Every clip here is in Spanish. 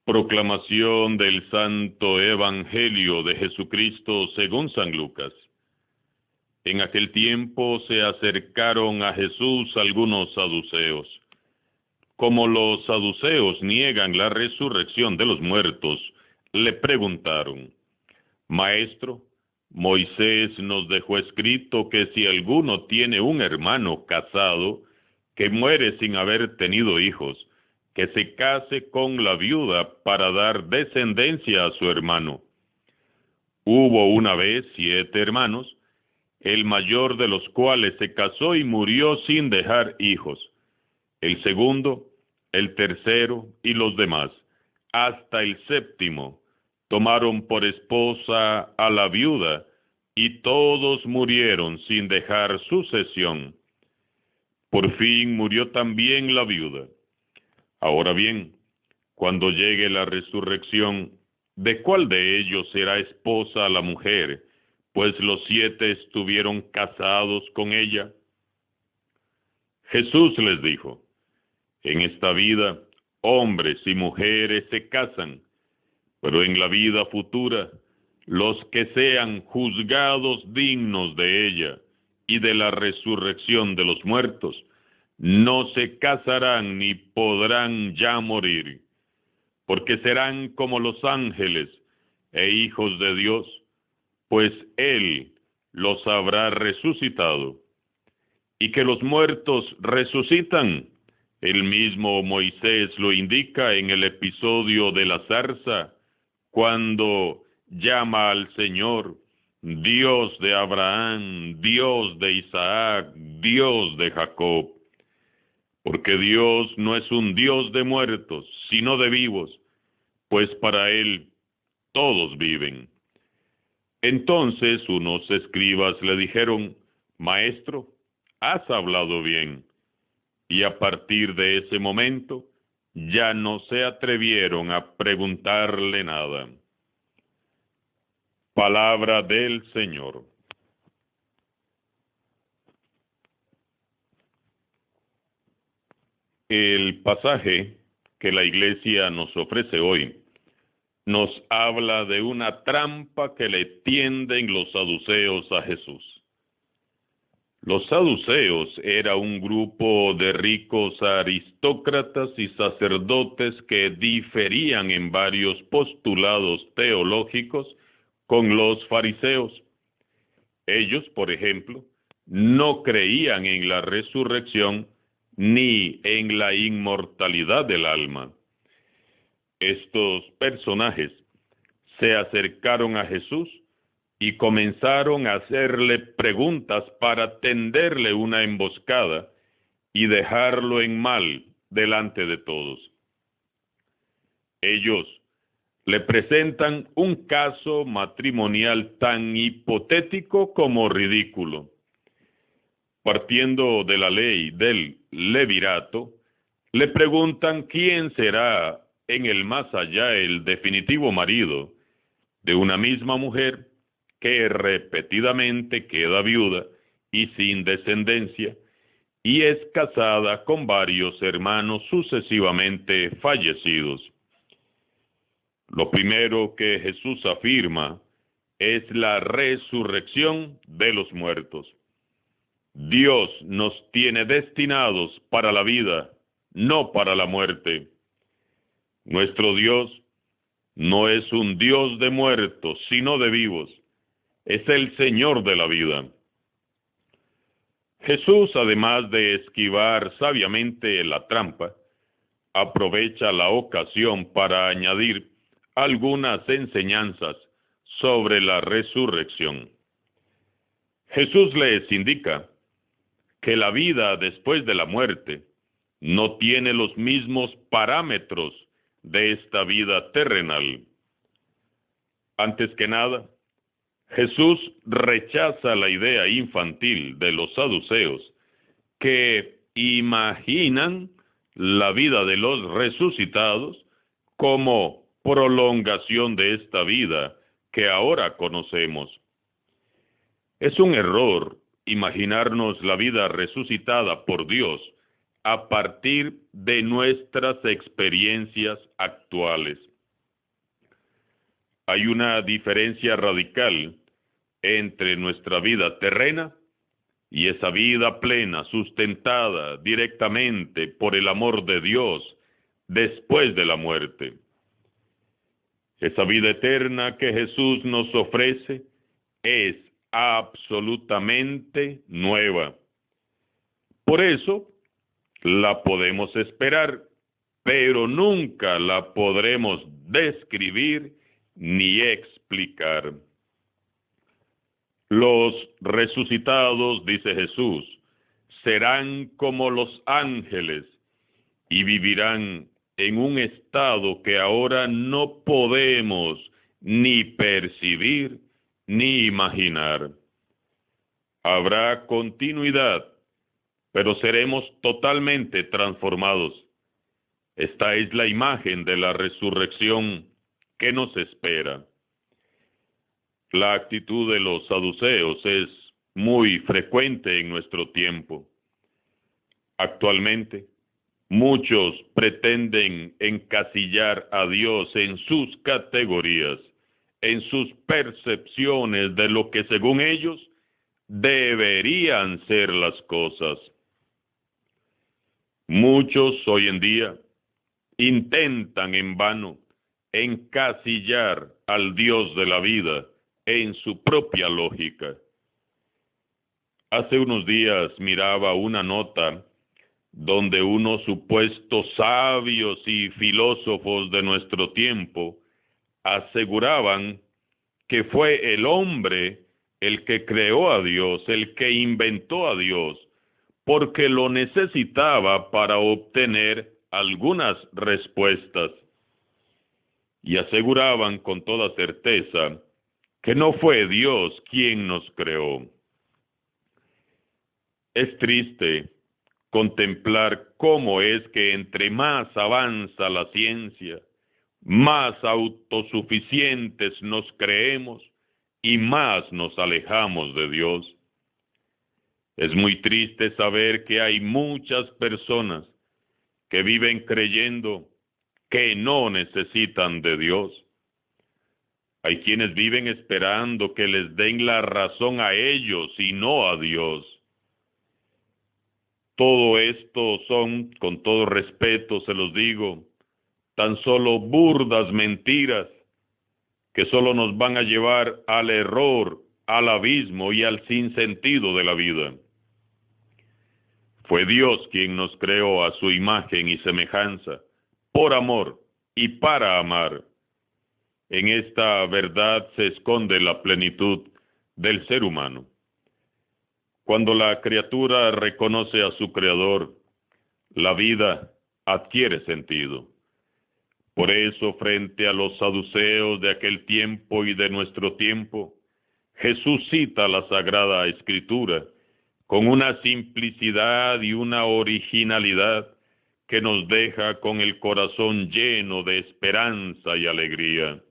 Proclamación del Santo Evangelio de Jesucristo según San Lucas. En aquel tiempo se acercaron a Jesús algunos saduceos. Como los saduceos niegan la resurrección de los muertos, le preguntaron: Maestro, Moisés nos dejó escrito que si alguno tiene un hermano casado que muere sin haber tenido hijos, que se case con la viuda para dar descendencia a su hermano. Hubo una vez 7 hermanos, el mayor de los cuales se casó y murió sin dejar hijos. El segundo, el tercero y los demás, hasta el séptimo, tomaron por esposa a la viuda, y todos murieron sin dejar sucesión. Por fin murió también la viuda. Ahora bien, cuando llegue la resurrección, ¿de cuál de ellos será esposa la mujer? Pues los 7 estuvieron casados con ella. Jesús les dijo: en esta vida, hombres y mujeres se casan, pero en la vida futura, los que sean juzgados dignos de ella y de la resurrección de los muertos, no se casarán ni podrán ya morir, porque serán como los ángeles e hijos de Dios, pues Él los habrá resucitado. Y que los muertos resucitan, el mismo Moisés lo indica en el episodio de la zarza, cuando llama al Señor Dios de Abraham, Dios de Isaac, Dios de Jacob. Porque Dios no es un Dios de muertos, sino de vivos, pues para Él todos viven. Entonces unos escribas le dijeron: Maestro, has hablado bien. Y a partir de ese momento, ya no se atrevieron a preguntarle nada. Palabra del Señor. El pasaje que la Iglesia nos ofrece hoy nos habla de una trampa que le tienden los saduceos a Jesús. Los saduceos era un grupo de ricos aristócratas y sacerdotes que diferían en varios postulados teológicos con los fariseos. Ellos, por ejemplo, no creían en la resurrección ni en la inmortalidad del alma. Estos personajes se acercaron a Jesús y comenzaron a hacerle preguntas para tenderle una emboscada y dejarlo en mal delante de todos. Ellos le presentan un caso matrimonial tan hipotético como ridículo. Partiendo de la ley del levirato, le preguntan quién será en el más allá el definitivo marido de una misma mujer que repetidamente queda viuda y sin descendencia, y es casada con varios hermanos sucesivamente fallecidos. Lo primero que Jesús afirma es la resurrección de los muertos. Dios nos tiene destinados para la vida, no para la muerte. Nuestro Dios no es un Dios de muertos, sino de vivos. Es el Señor de la vida. Jesús, además de esquivar sabiamente la trampa, aprovecha la ocasión para añadir algunas enseñanzas sobre la resurrección. Jesús les indica que la vida después de la muerte no tiene los mismos parámetros de esta vida terrenal. Antes que nada, Jesús rechaza la idea infantil de los saduceos que imaginan la vida de los resucitados como prolongación de esta vida que ahora conocemos. Es un error imaginarnos la vida resucitada por Dios a partir de nuestras experiencias actuales. hay una diferencia radical entre nuestra vida terrena y esa vida plena, sustentada directamente por el amor de Dios después de la muerte. Esa vida eterna que Jesús nos ofrece es absolutamente nueva. Por eso la podemos esperar, pero nunca la podremos describir ni explicar. Los resucitados, dice Jesús, serán como los ángeles y vivirán en un estado que ahora no podemos ni percibir ni imaginar. Habrá continuidad, pero seremos totalmente transformados. Esta es la imagen de la resurrección que nos espera. La actitud de los saduceos es muy frecuente en nuestro tiempo. Actualmente, muchos pretenden encasillar a Dios en sus categorías, en sus percepciones de lo que según ellos deberían ser las cosas. Muchos hoy en día intentan en vano encasillar al Dios de la vida en su propia lógica. Hace unos días miraba una nota donde unos supuestos sabios y filósofos de nuestro tiempo aseguraban que fue el hombre el que creó a Dios, el que inventó a Dios, porque lo necesitaba para obtener algunas respuestas. Y aseguraban con toda certeza que no fue Dios quien nos creó. Es triste contemplar cómo es que entre más avanza la ciencia, más autosuficientes nos creemos y más nos alejamos de Dios. Es muy triste saber que hay muchas personas que viven creyendo que no necesitan de Dios. Hay quienes viven esperando que les den la razón a ellos y no a Dios. Todo esto son, con todo respeto se los digo, tan solo burdas mentiras que solo nos van a llevar al error, al abismo y al sinsentido de la vida. Fue Dios quien nos creó a su imagen y semejanza, por amor y para amar. En esta verdad se esconde la plenitud del ser humano. Cuando la criatura reconoce a su Creador, la vida adquiere sentido. Por eso, frente a los saduceos de aquel tiempo y de nuestro tiempo, Jesús cita la Sagrada Escritura con una simplicidad y una originalidad que nos deja con el corazón lleno de esperanza y alegría.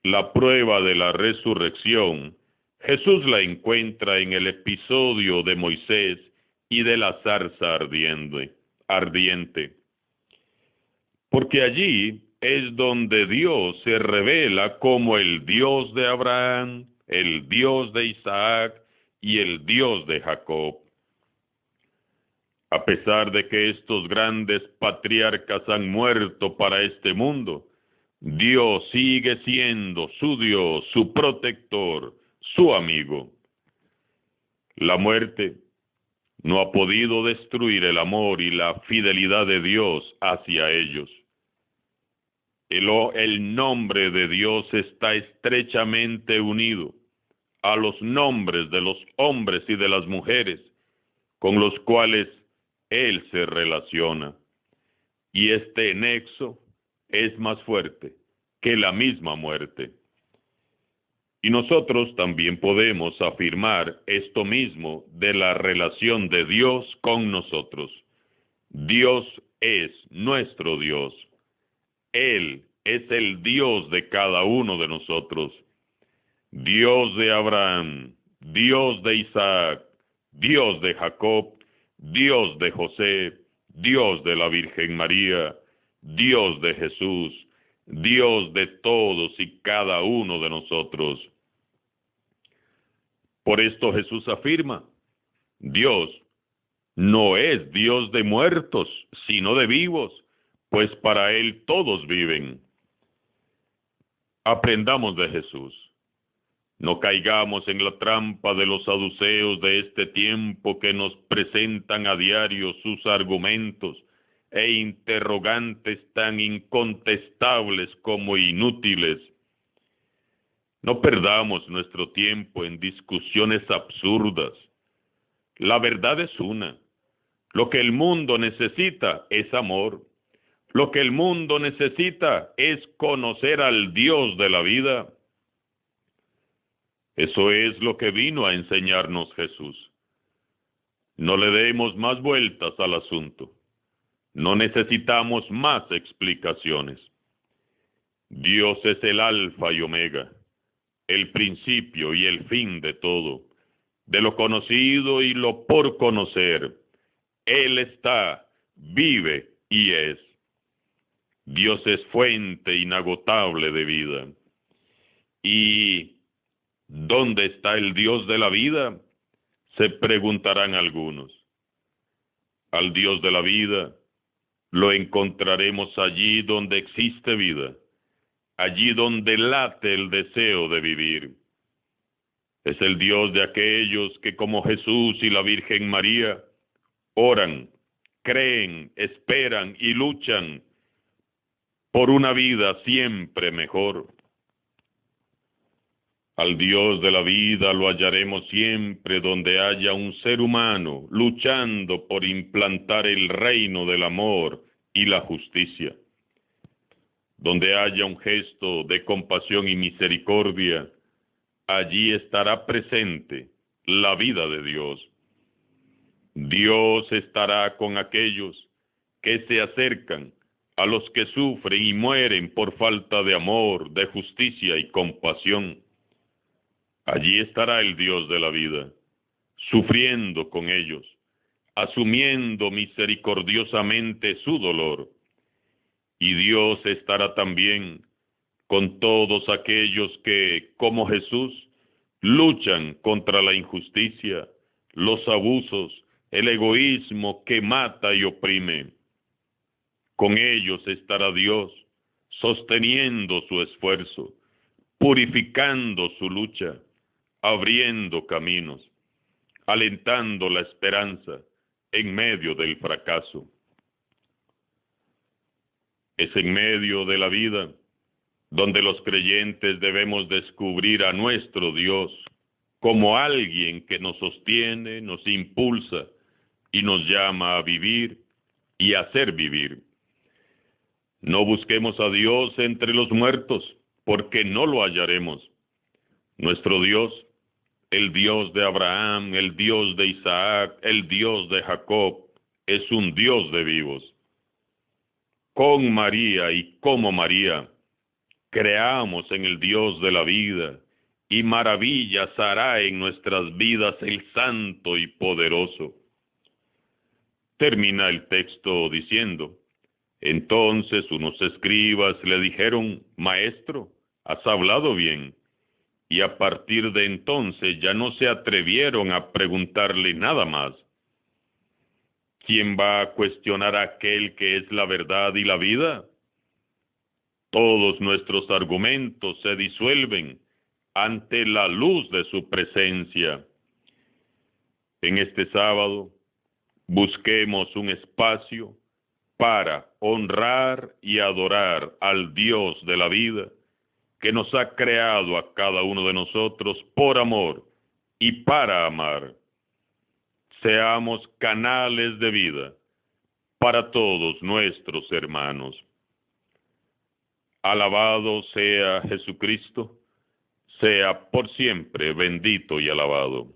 La prueba de la resurrección, Jesús la encuentra en el episodio de Moisés y de la zarza ardiente. Porque allí es donde Dios se revela como el Dios de Abraham, el Dios de Isaac y el Dios de Jacob. A pesar de que estos grandes patriarcas han muerto para este mundo, Dios sigue siendo su Dios, su protector, su amigo. La muerte no ha podido destruir el amor y la fidelidad de Dios hacia ellos. El nombre de Dios está estrechamente unido a los nombres de los hombres y de las mujeres con los cuales Él se relaciona. Y este nexo es más fuerte que la misma muerte. Y nosotros también podemos afirmar esto mismo de la relación de Dios con nosotros. Dios es nuestro Dios. Él es el Dios de cada uno de nosotros. Dios de Abraham, Dios de Isaac, Dios de Jacob, Dios de José, Dios de la Virgen María, Dios de Jesús, Dios de todos y cada uno de nosotros. Por esto Jesús afirma, Dios no es Dios de muertos, sino de vivos, pues para Él todos viven. Aprendamos de Jesús. No caigamos en la trampa de los saduceos de este tiempo que nos presentan a diario sus argumentos e interrogantes tan incontestables como inútiles. No perdamos nuestro tiempo en discusiones absurdas. La verdad es una. Lo que el mundo necesita es amor. Lo que el mundo necesita es conocer al Dios de la vida. Eso es lo que vino a enseñarnos Jesús. No le demos más vueltas al asunto. No necesitamos más explicaciones. Dios es el alfa y omega, el principio y el fin de todo, de lo conocido y lo por conocer. Él está, vive y es. Dios es fuente inagotable de vida. ¿Y dónde está el Dios de la vida? Se preguntarán algunos. Al Dios de la vida lo encontraremos allí donde existe vida, allí donde late el deseo de vivir. Es el Dios de aquellos que, como Jesús y la Virgen María, oran, creen, esperan y luchan por una vida siempre mejor. Al Dios de la vida lo hallaremos siempre donde haya un ser humano luchando por implantar el reino del amor y la justicia. Donde haya un gesto de compasión y misericordia, allí estará presente la vida de Dios. Dios estará con aquellos que se acercan, a los que sufren y mueren por falta de amor, de justicia y compasión. Allí estará el Dios de la vida, sufriendo con ellos, asumiendo misericordiosamente su dolor. Y Dios estará también con todos aquellos que, como Jesús, luchan contra la injusticia, los abusos, el egoísmo que mata y oprime. Con ellos estará Dios, sosteniendo su esfuerzo, purificando su lucha, abriendo caminos, alentando la esperanza en medio del fracaso. Es en medio de la vida donde los creyentes debemos descubrir a nuestro Dios como alguien que nos sostiene, nos impulsa y nos llama a vivir y a hacer vivir. No busquemos a Dios entre los muertos, porque no lo hallaremos. Nuestro Dios, el Dios de Abraham, el Dios de Isaac, el Dios de Jacob, es un Dios de vivos. Con María y como María, creamos en el Dios de la vida, y maravillas hará en nuestras vidas el Santo y Poderoso. Termina el texto diciendo, entonces unos escribas le dijeron, Maestro, has hablado bien. Y a partir de entonces ya no se atrevieron a preguntarle nada más. ¿Quién va a cuestionar a aquel que es la verdad y la vida? Todos nuestros argumentos se disuelven ante la luz de su presencia. En este sábado, busquemos un espacio para honrar y adorar al Dios de la vida, que nos ha creado a cada uno de nosotros por amor y para amar. Seamos canales de vida para todos nuestros hermanos. Alabado sea Jesucristo, sea por siempre bendito y alabado.